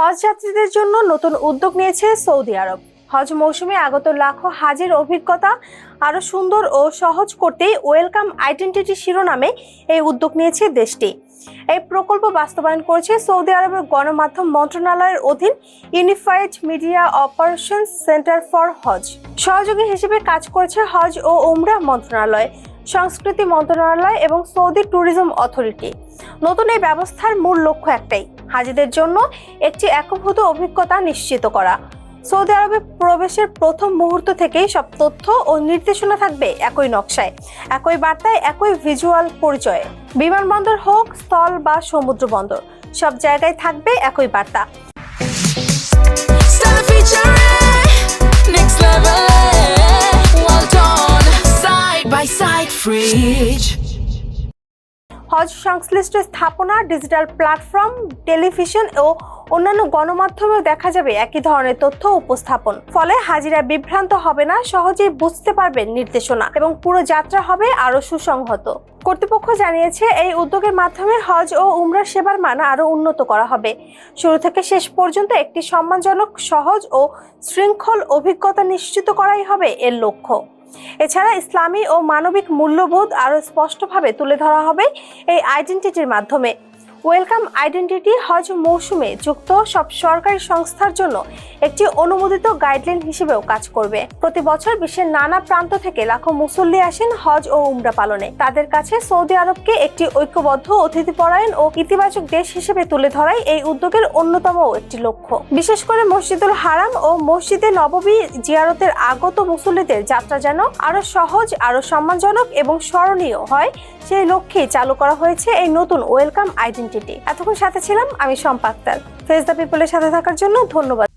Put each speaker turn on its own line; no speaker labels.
হজ যাত্রীদের জন্য নতুন উদ্যোগ নিয়েছে সৌদি আরব। হজ মৌসুমে আগত লাখো হাজির অভিজ্ঞতা আরো সুন্দর ও সহজ করতে ওয়েলকাম আইডেন্টিটি শিরোনামে এই উদ্যোগ নিয়েছে দেশটি। এই প্রকল্প বাস্তবায়ন করেছে সৌদি আরবের গণমাধ্যম মন্ত্রণালয়ের অধীন unified media operations centre for হজ। সহযোগী হিসেবে কাজ করেছে হজ ও উমরাহ মন্ত্রণালয়, সংস্কৃতি মন্ত্রণালয় এবং সৌদি ট্যুরিজম অথরিটি। নতুন এই ব্যবস্থার মূল লক্ষ্য একটাই, হাজিদের জন্য একটি একীভূত অভিজ্ঞতা নিশ্চিত করা। সৌদি আরবে প্রবেশের প্রথম মুহূর্ত থেকেই সব তথ্য ও নির্দেশনা থাকবে একই নকশায়, একই বার্তায়, একই ভিজুয়াল পরিচয়ে। বিমানবন্দর হোক, স্থল বা সমুদ্র বন্দর, সব জায়গায় থাকবে একই বার্তা। হজ সংশ্লিষ্ট স্থাপনা, ডিজিটাল প্ল্যাটফর্ম, টেলিভিশন ও অন্যান্য গণমাধ্যমেও দেখা যাবে একই ধরনের তথ্য উপস্থাপন। ফলে হাজিরা বিভ্রান্ত হবে না, সহজেই বুঝতে পারবেন নির্দেশনা এবং পুরো যাত্রা হবে আরো সুসংহত। কর্তৃপক্ষ জানিয়েছে, এই উদ্যোগের মাধ্যমে হজ ও উমরাহ সেবার মান আরো উন্নত করা হবে। শুরু থেকে শেষ পর্যন্ত একটি সম্মানজনক, সহজ ও শৃঙ্খল অভিজ্ঞতা নিশ্চিত করাই হবে এর লক্ষ্য। এছাড়া ইসলামী ও মানবিক মূল্যবোধ আরো স্পষ্টভাবে তুলে ধরা হবে এই আইডেন্টিটির মাধ্যমে। ওয়েলকাম আইডেন্টিটি হজ মৌসুমে যুক্ত সব সরকারি সংস্থার জন্য একটি অনুমোদিত গাইডলাইন হিসেবেও কাজ করবে। প্রতি বছর বিশ্বের নানা প্রান্ত থেকে লাখো মুসল্লি আসেন হজ ও উমরা পালনে। তাদের কাছে সৌদি আরবকে একটি ঐক্যবদ্ধ, অতিথিপরায়ণ ও ইতিবাচক দেশ হিসেবে তুলে ধরাই এই উদ্যোগের অন্যতম একটি লক্ষ্য। বিশেষ করে মসজিদুল হারাম ও মসজিদে নববী জিয়ারতের আগত মুসল্লিদের যাত্রা যেন আরো সহজ, আরো সম্মানজনক এবং স্মরণীয় হয়, সেই লক্ষ্যে চালু করা হয়েছে এই নতুন ওয়েলকাম আইডেন্টিটি। এতক্ষণ সাথে ছিলাম আমি শম্পা আক্তার। ফেস দ্য পিপলের সাথে থাকার জন্য ধন্যবাদ।